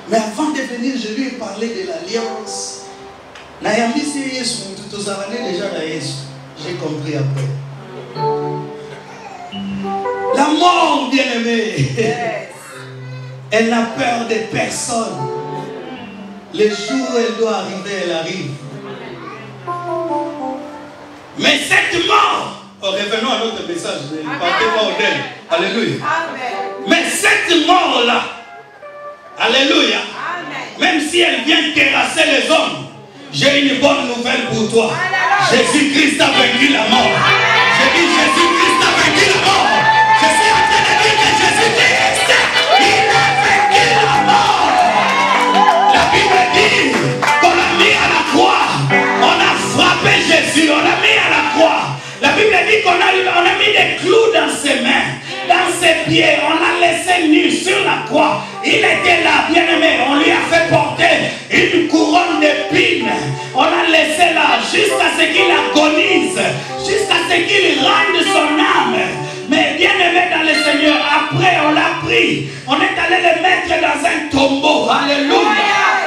Mais avant de venir, je lui ai parlé de l'alliance. Nayambi si Yesu, tout ça déjà dans Yesu. J'ai compris après. La mort, bien-aimée, elle n'a peur de personne. Le jour où elle doit arriver, elle arrive. Mais cette mort, revenons à notre message, ne partez pas au deuil. Alléluia. Mais cette mort-là, alléluia, même si elle vient terrasser les hommes, j'ai une bonne nouvelle pour toi. Jésus-Christ a vaincu la mort. J'ai dit Jésus-Christ a vaincu la mort. Je suis en train de dire que Jésus-Christ, il a vaincu la mort. La Bible dit qu'on l'a mis à la croix. On a frappé Jésus, on l'a mis à la croix. La Bible dit qu'on a mis des clous dans ses mains, dans ses pieds. On l'a laissé nu sur la croix. Il était là, bien-aimé. On lui a fait porter une couronne d'épines. On l'a laissé là jusqu'à ce qu'il agonise, jusqu'à ce qu'il rende son âme. Mais bien-aimé dans le Seigneur, après on l'a pris. On est allé le mettre dans un tombeau. Alléluia.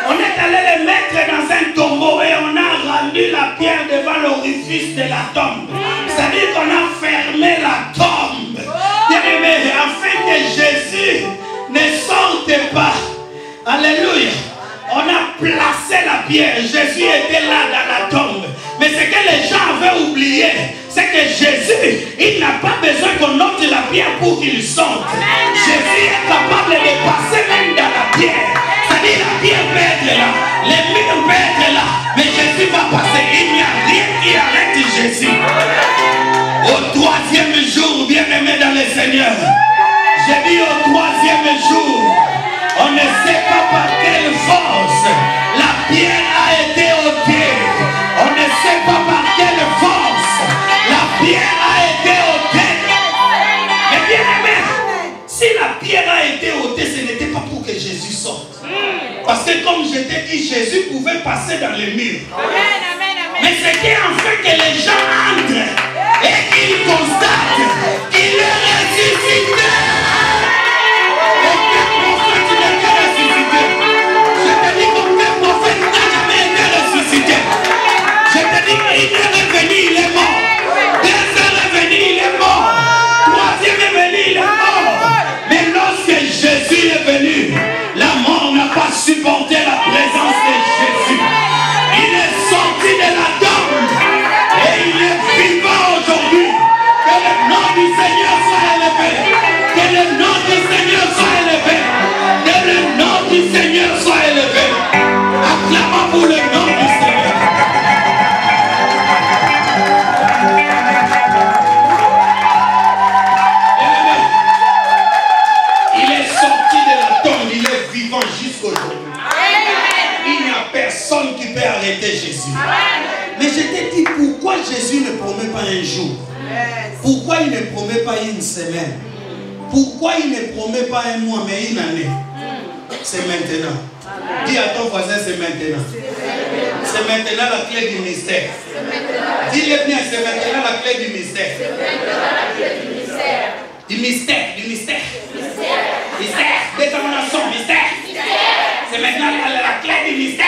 On est allé le mettre dans un tombeau et on a rendu la pierre devant l'orifice de la tombe. C'est-à-dire qu'on a fermé la tombe. Bien-aimé, afin que Jésus ne sorte pas. Alléluia. On a placé la pierre. Jésus était là dans la tombe. Mais ce que les gens avaient oublié, c'est que Jésus, il n'a pas besoin qu'on ôte la pierre pour qu'il sorte. Jésus est capable de passer même dans la pierre. C'est-à-dire la pierre peut être là, les murs peuvent être là, mais Jésus va passer. Il n'y a rien qui arrête Jésus. Au troisième jour, bien-aimé dans le Seigneur, j'ai dit au troisième jour, on ne sait pas par quelle force la pierre a été ôtée. On ne sait pas par quelle force la pierre a été ôtée. Mais bien aimé, si la pierre a été ôtée, ce n'était pas pour que Jésus sorte. Parce que comme je t'ai dit, Jésus pouvait passer dans les murs. Mais c'était en fait que les gens entrent et qu'ils constatent qu'il est ressuscité. Il est revenu, il est mort. Deuxième est revenu, il est mort. Troisième est venu, il est mort. Mais lorsque Jésus est venu, la mort n'a pas supporté la présence de Jésus. Il est sorti de la tombe et il est vivant aujourd'hui. Que le nom du Seigneur soit élevé. Que le nom du Seigneur soit élevé. Que le nom du Seigneur soit élevé. Acclamons pour le nom du Seigneur. Personne qui peut arrêter Jésus. Mais je t'ai dit pourquoi Jésus ne promet pas un jour. Pourquoi il ne promet pas une semaine. Pourquoi il ne promet pas un mois mais une année. C'est maintenant. Dis à ton voisin c'est maintenant. C'est maintenant la clé du mystère. Dis-le bien, c'est maintenant la clé du mystère. Du mystère, du mystère. Mystère, détermination, mystère. C'est maintenant la clé du mystère.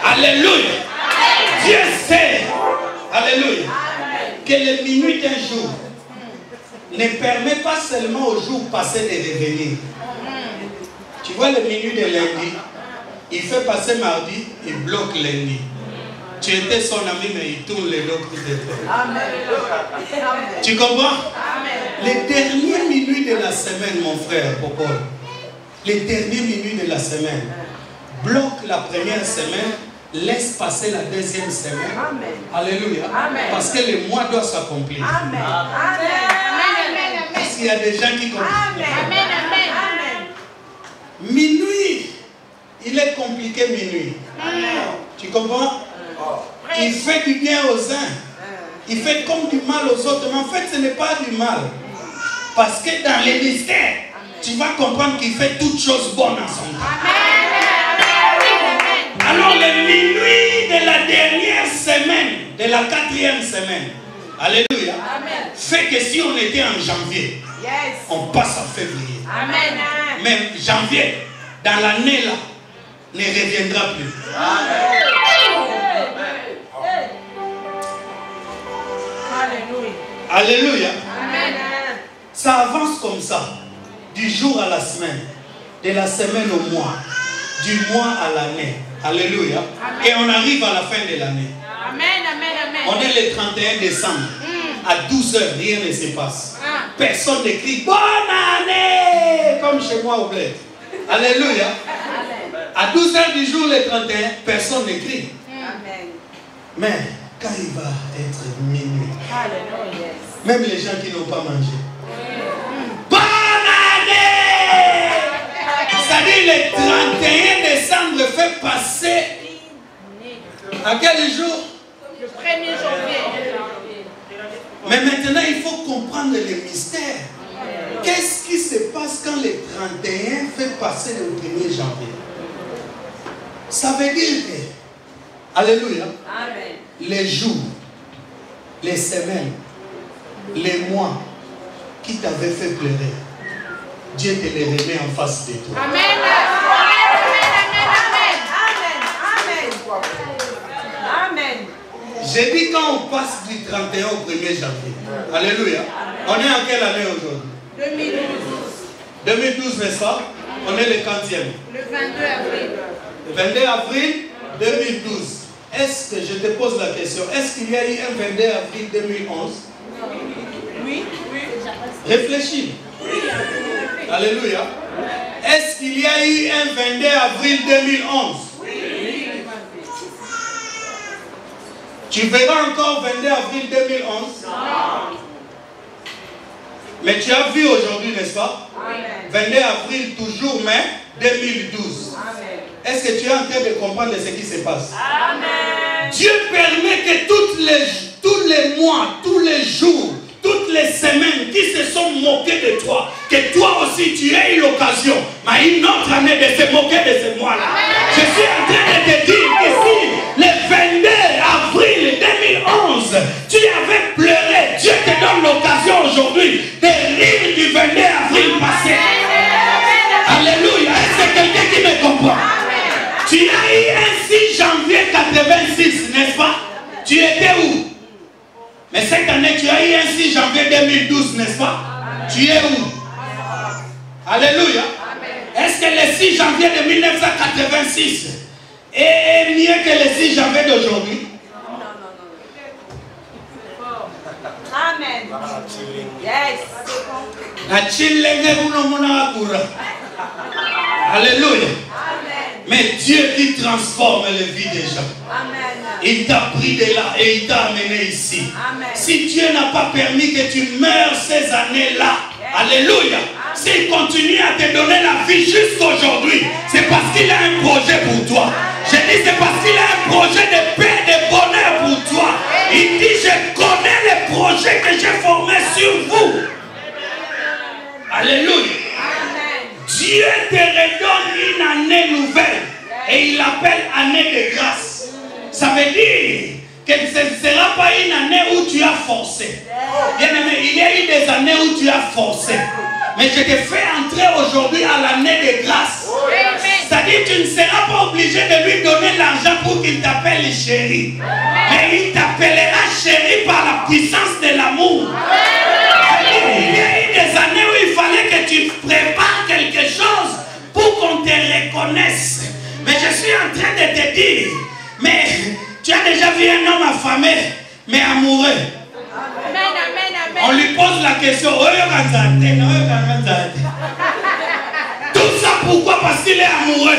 Alléluia. Dieu sait, alléluia, que le minuit d'un jour ne permet pas seulement au jour passé de revenir. Tu vois le minuit de lundi, il fait passer mardi, il bloque lundi. Tu étais son ami, mais il tourne les dos pour te faire. Tu comprends? Les dernières minutes de la semaine, mon frère Popol, les dernières minutes de la semaine, bloque la première semaine, laisse passer la deuxième semaine. Amen. Alléluia. Amen. Parce que le mois doit s'accomplir. Amen. Parce qu'il y a des gens qui comprennent. Amen. Amen. Minuit, il est compliqué minuit. Amen. Tu comprends? Il fait du bien aux uns. Il fait comme du mal aux autres. Mais en fait, ce n'est pas du mal. Parce que dans les mystères, tu vas comprendre qu'il fait toutes choses bonnes en son temps. Alors le minuit de la dernière semaine, de la 4e semaine, alléluia, fait que si on était en janvier, on passe en février. Amen. Mais janvier, dans l'année là, ne reviendra plus. Alléluia. Ça avance comme ça, du jour à la semaine, de la semaine au mois, du mois à l'année. Alléluia. Amen. Et on arrive à la fin de l'année. On est le 31 décembre. À 12 h, rien ne se passe. Personne ne crie bonne année comme chez moi au bled. Alléluia. À 12 h du jour, le 31, personne ne crie. Mais quand il va être minuit, même les gens qui n'ont pas mangé, bonne année! C'est-à-dire le 31 décembre fait passer à quel jour? Le 1er janvier. Mais maintenant, il faut comprendre le mystère. Qu'est-ce qui se passe quand le 31 fait passer le 1er janvier? Ça veut dire que, alléluia, Amen. Les jours, les semaines, les mois qui t'avaient fait pleurer, Dieu te les remet en face de toi. Amen. J'ai dit quand on passe du 31 au 1er janvier. Alléluia. On est en quelle année aujourd'hui? 2012. 2012, n'est-ce pas? On est le 40e. Le 22 avril. Le 22 avril 2012. Est-ce que, je te pose la question, est-ce qu'il y a eu un 22 avril 2011? Oui. Réfléchis. Alléluia. Est-ce qu'il y a eu un 22 avril 2011? Tu verras encore 22 avril 2011? Non. Mais tu as vu aujourd'hui, n'est-ce pas? Amen. 22 avril toujours, mais 2012. Amen. Est-ce que tu es en train de comprendre ce qui se passe? Amen. Dieu permet que tous les mois, tous les jours, toutes les semaines qui se sont moqués de toi, que toi aussi tu aies eu l'occasion, mais une autre année de se moquer de ce mois-là. Je suis en train de te dire qu'ici, le 22 avril 2011, tu avais pleuré. Dieu te donne l'occasion aujourd'hui de rire du 22 avril passé. Alléluia. Est-ce que quelqu'un qui me comprend? Tu as eu un 6 janvier 86, n'est-ce pas? Tu étais où? Mais cette année, tu as eu un 6 janvier 2012, n'est-ce pas? Tu es où? Alléluia. Est-ce que le 6 janvier de 1986 est mieux que le 6 janvier d'aujourd'hui? Amen. Yes. Alléluia. Mais Dieu qui transforme la vie des gens. Amen. Il t'a pris de là et il t'a amené ici. Amen. Si Dieu n'a pas permis que tu meurs ces années-là, alléluia, s'il continue à te donner la vie jusqu'aujourd'hui, c'est parce qu'il a un projet pour toi. Je dis c'est parce qu'il a un projet de paix, de bonheur pour toi. Il dit je connais les projets que j'ai formés sur vous. Alléluia. Dieu te redonne une année nouvelle et il l'appelle année de grâce. Ça veut dire que ce ne sera pas une année où tu as forcé. Bien aimé, il y a eu des années où tu as forcé. Mais je te fais entrer aujourd'hui à l'année de grâce. C'est-à-dire que tu ne seras pas obligé de lui donner l'argent pour qu'il t'appelle chéri. Mais il t'appellera chéri par la puissance de l'amour. Il y a eu des années où il fallait que tu prépares quelque chose pour qu'on te reconnaisse. Mais je suis en train de te dire, mais tu as déjà vu un homme affamé, mais amoureux. On lui pose la question, tout ça pourquoi? Parce qu'il est amoureux.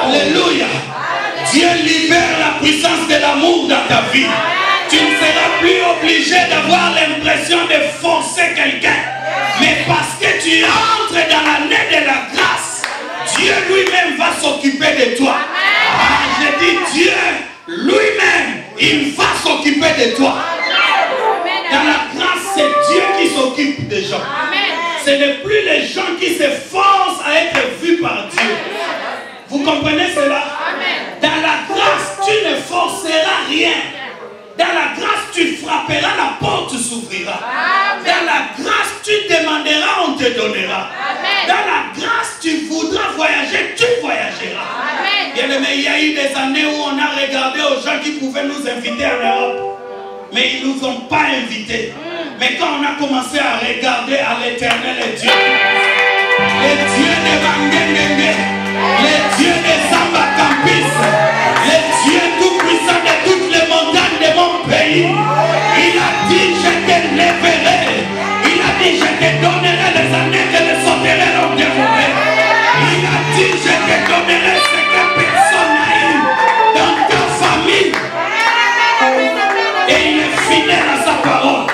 Alléluia. Dieu libère la puissance de l'amour dans ta vie. Tu ne seras plus obligé d'avoir l'impression de forcer quelqu'un. Mais parce que tu entres dans l'année de la grâce, Dieu lui-même va s'occuper de toi. Ah, je dis Dieu lui-même, il va s'occuper de toi. Dans la grâce, c'est Dieu qui s'occupe des gens. Ce n'est plus les gens qui se forcent à être vus par Dieu. Vous comprenez cela? Dans la grâce, tu ne forceras rien. Dans la grâce, tu frapperas, la porte s'ouvrira. Dans la grâce, tu demanderas, on te donnera. Amen. Dans la grâce, tu voudras voyager, tu voyageras. Bien aimé, il y a eu des années où on a regardé aux gens qui pouvaient nous inviter en Europe. Mais ils ne nous ont pas invités. Mais quand on a commencé à regarder à l'Éternel et Dieu, les dieux de Bangengenge, les dieux de Samba Campus, les dieux tout-puissants de toutes les montagnes de mon pays, il a dit, je te lèverai. Il a dit, je te donnerai les années que les sauterelles ont dévoré. Il a dit, je te donnerai ce que personne n'a eu dans ta famille. Et il est fidèle à sa parole.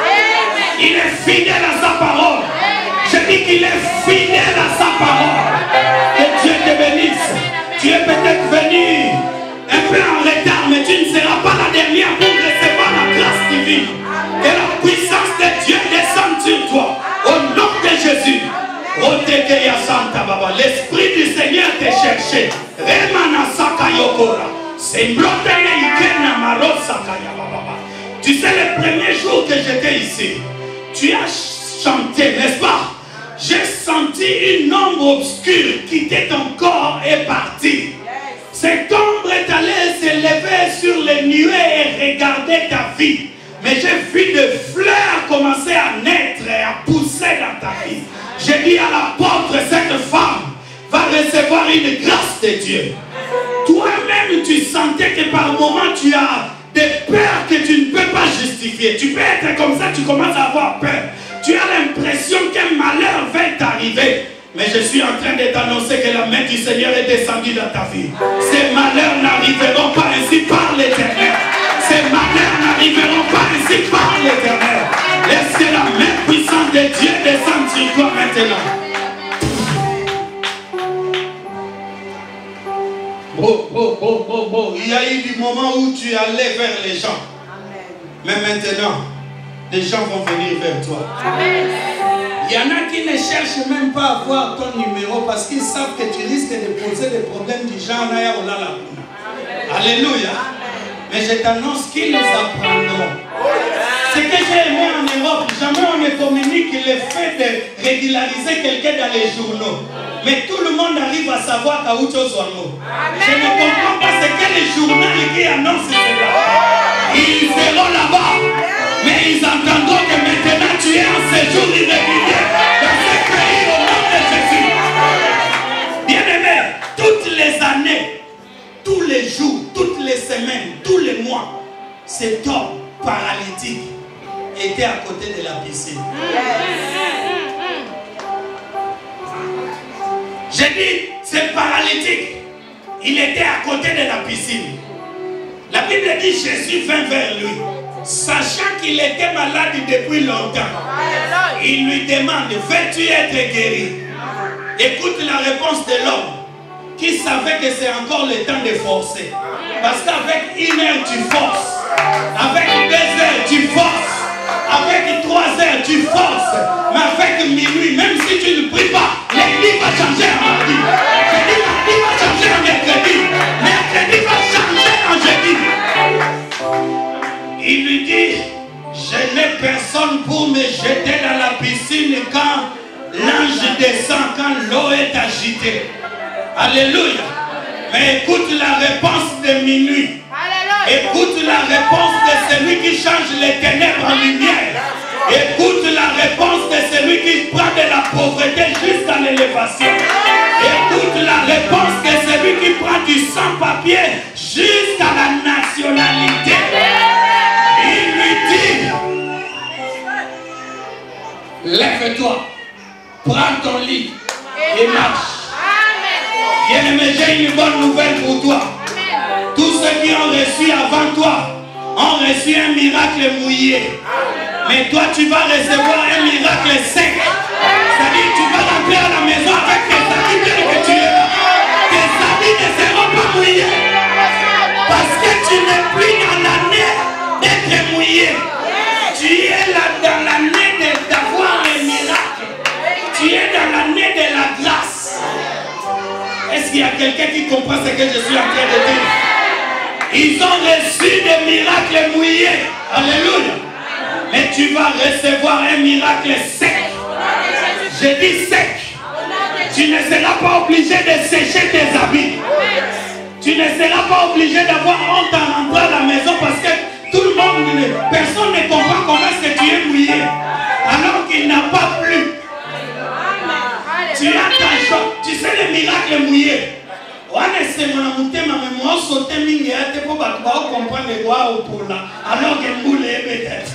Il est fidèle à sa parole. Je dis qu'il est fidèle à sa parole. Que Dieu te bénisse. Tu es peut-être venu un peu en retard, mais tu ne seras pas la dernière pour recevoir la grâce divine. Que la puissance de Dieu descende sur toi. Au nom de Jésus. L'Esprit du Seigneur te cherchait. Tu sais, le premier jour que j'étais ici, tu as chanté, n'est-ce pas? J'ai senti une ombre obscure quitter ton corps et partir. Cette ombre est allée s'élever sur les nuées et regarder ta vie. Mais j'ai vu des fleurs commencer à naître et à pousser dans ta vie. J'ai dit à l'apôtre, cette femme va recevoir une grâce de Dieu. Toi-même, tu sentais que par moment, tu as des peurs que tu ne peux pas justifier. Tu peux être comme ça, tu commences à avoir peur. Tu as l'impression qu'un malheur va t'arriver. Mais je suis en train de t'annoncer que la main du Seigneur est descendue dans ta vie. Ces malheurs n'arriveront pas ainsi par l'Éternel. Ces malheurs n'arriveront pas ainsi par l'Éternel. Laisse que la main puissante de Dieu descende sur toi maintenant. Il y a eu du moment où tu allais vers les gens. Mais maintenant, les gens vont venir vers toi. Il y en a qui ne cherchent même pas à avoir ton numéro parce qu'ils savent que tu risques de poser des problèmes du genre. Alléluia. Mais je t'annonce qu'ils les apprendront. Ce que j'ai aimé en Europe, jamais on ne communique le fait de régulariser quelqu'un dans les journaux. Mais tout le monde arrive à savoir qu'à où tu es. Je ne comprends pas ce que les journaux qui annoncent cela. Ils seront là-bas. Mais ils entendront que maintenant tu es en séjour irrégulier dans ce pays au nom de Jésus. Bien-aimé, toutes les années, tous les jours, toutes les semaines, tous les mois, cet homme paralytique était à côté de la piscine. J'ai dit, c'est paralytique. Il était à côté de la piscine. La Bible dit Jésus vint vers lui, sachant qu'il était malade depuis longtemps. Il lui demande, veux-tu être guéri? Écoute la réponse de l'homme qui savait que c'est encore le temps de forcer. Parce qu'avec 1 heure tu forces, avec 2 heures tu forces, avec 3 heures tu forces, mais avec minuit, même si tu ne pries pas, l'église va changer en mardi. J'ai dit mardi va changer en mercredi, mercredi va changer en jeudi. Il lui dit, je n'ai personne pour me jeter dans la piscine quand l'ange descend, quand l'eau est agitée. Alléluia. Mais écoute la réponse de minuit. Écoute la réponse de celui qui change les ténèbres en lumière. Écoute la réponse de celui qui prend de la pauvreté jusqu'à l'élévation. Écoute la réponse de celui qui prend du sans-papier jusqu'à la nationalité. Il lui dit, lève-toi, prends ton lit et marche. Bien-aimé, j'ai une bonne nouvelle pour toi. Tous ceux qui ont reçu avant toi ont reçu un miracle mouillé. Mais toi, tu vas recevoir un miracle sec. C'est-à-dire tu vas rentrer à la maison avec tes habits que tu es là. Tes habits ne seront pas mouillés. Parce que tu n'es plus dans l'année d'être mouillé. Tu es là dans l'année d'avoir un miracle. Tu es dans l'année de la grâce. Est-ce qu'il y a quelqu'un qui comprend ce que je suis en train de dire? Ils ont reçu des miracles mouillés. Alléluia. Mais tu vas recevoir un miracle sec. Je dis sec. Tu ne seras pas obligé de sécher tes habits. Tu ne seras pas obligé d'avoir honte en entrant à la maison parce que tout le monde, personne ne comprend comment est-ce que tu es mouillé. Alors qu'il n'a pas plu. Tu as ta joie. Tu sais les miracles mouillés. Alors que boule est peut-être.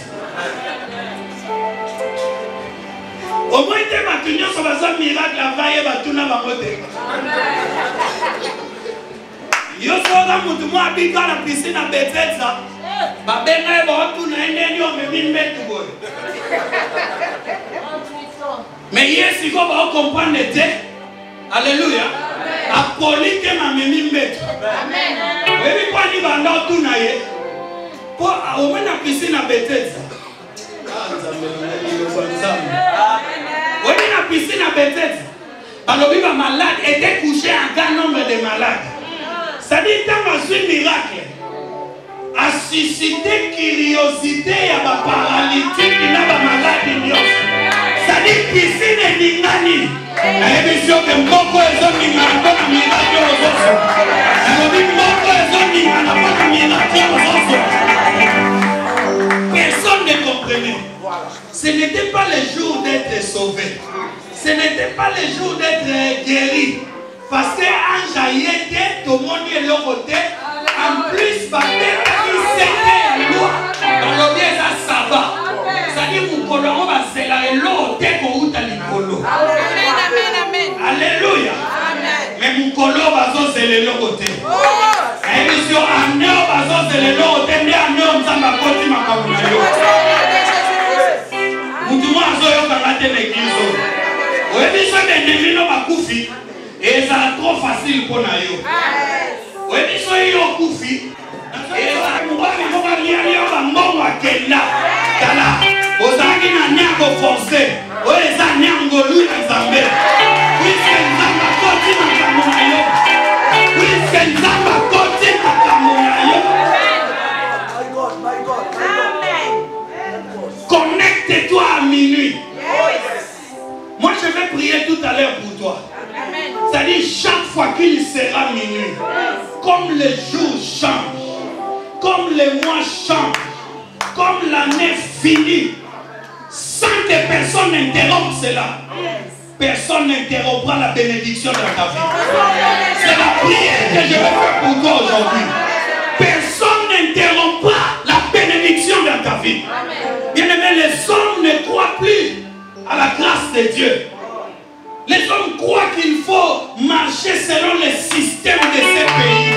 Au moins, tu as tenu sur un miracle avant et tu n'as pas voté. Yo soga mutu mo abika na piscine na Bethesda. Ba benga e ba tu na ene ni o me min metu boy. Mais Yesu ko ba comprendre te. Alléluia. Apolite ma me min metu. Amen. We bi kwa ni ba ndo tu na ye. Po o me na piscine na Bethesda. Oui, la piscine à Bethesda. Alors, le malade était couché un grand nombre de malades. Ça dit, tant un miracle a suscité curiosité à ma paralytique qui n'a pas malade. Ça dit, piscine et ningani. La émission que Mboko est un miracle aux autres. Alors, Mboko est un miracle aux autres. Personne ne comprenait. Ce n'était pas le jour d'être sauvé. Ce n'était pas le jour d'être guéri. Parce que ange était, tout le monde est le côté. En plus, il c'était la loi. Dans le bien, ça va. Ça dit, vous connaissez, c'est la loi, t'es qu'on a l'icolo. Alléluia. Mais mon colo, c'est le côté. Et puis, sur un néo, c'est le côté. Mais un néo, ça m'a côté, ma caméra. Mutumo azoyo kangate l'église. Oyebi so de no bakufi eza trop facile pour na yo. Oyebi so yo kufi eza mubabi moka liali yo bango akenda. Kala ozaki na nyako forcé. Oyeza nyango lu na Nzambe. Puisque Nzamba koti makambo na yo. Puisque Nzamba koti makambo na yo. My God. Amen. Connecte-toi à minuit. Moi je vais prier tout à l'heure pour toi. C'est-à-dire chaque fois qu'il sera minuit, comme les jours changent, comme les mois changent, comme l'année finit, sans que personne n'interrompe cela, personne n'interrompra la bénédiction dans ta vie. C'est la prière que je vais faire pour toi aujourd'hui. Personne n'interrompra la bénédiction dans ta vie. Bien-aimés, les hommes ne croient plus à la grâce de Dieu. Les hommes croient qu'il faut marcher selon le système de ces pays.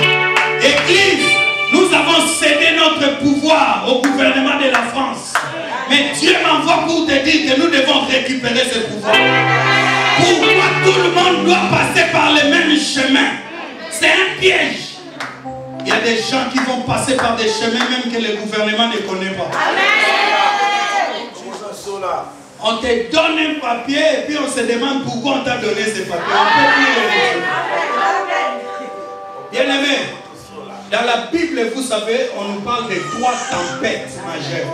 Église, nous avons cédé notre pouvoir au gouvernement de la France. Mais Dieu m'envoie pour te dire que nous devons récupérer ce pouvoir. Pourquoi tout le monde doit passer par le même chemin? C'est un piège. Il y a des gens qui vont passer par des chemins même que le gouvernement ne connaît pas. On te donne un papier et puis on se demande pourquoi on t'a donné ce papier. Bien aimé, dans la Bible, vous savez, on nous parle de 3 tempêtes majeures.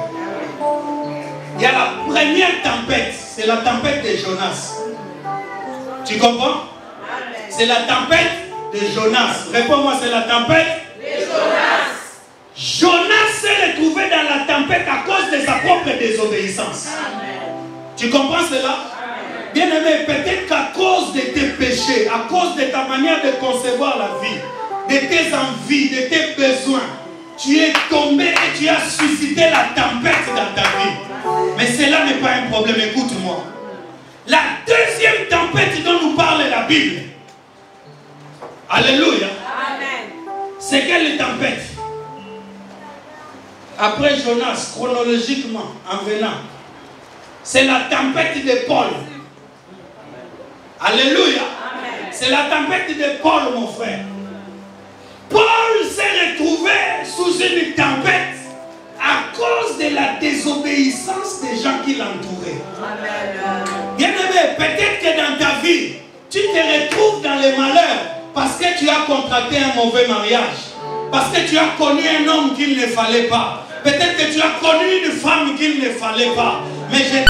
Il y a la première tempête, c'est la tempête de Jonas. Tu comprends? C'est la tempête de Jonas. Réponds-moi, c'est la tempête de Jonas. Jonas s'est retrouvé dans la tempête à cause de sa propre désobéissance. Tu comprends cela? Bien aimé, peut-être qu'à cause de tes péchés, à cause de ta manière de concevoir la vie, de tes envies, de tes besoins, tu es tombé et tu as suscité la tempête dans ta vie. Mais cela n'est pas un problème, écoute-moi. La deuxième tempête dont nous parle la Bible, alléluia, c'est quelle tempête? Après Jonas, chronologiquement, en venant, c'est la tempête de Paul. Alléluia. C'est la tempête de Paul, mon frère. Paul s'est retrouvé sous une tempête à cause de la désobéissance des gens qui l'entouraient. Bien aimé, peut-être que dans ta vie, tu te retrouves dans les malheurs parce que tu as contracté un mauvais mariage. Parce que tu as connu un homme qu'il ne fallait pas. Peut-être que tu as connu une femme qu'il ne fallait pas. Mais je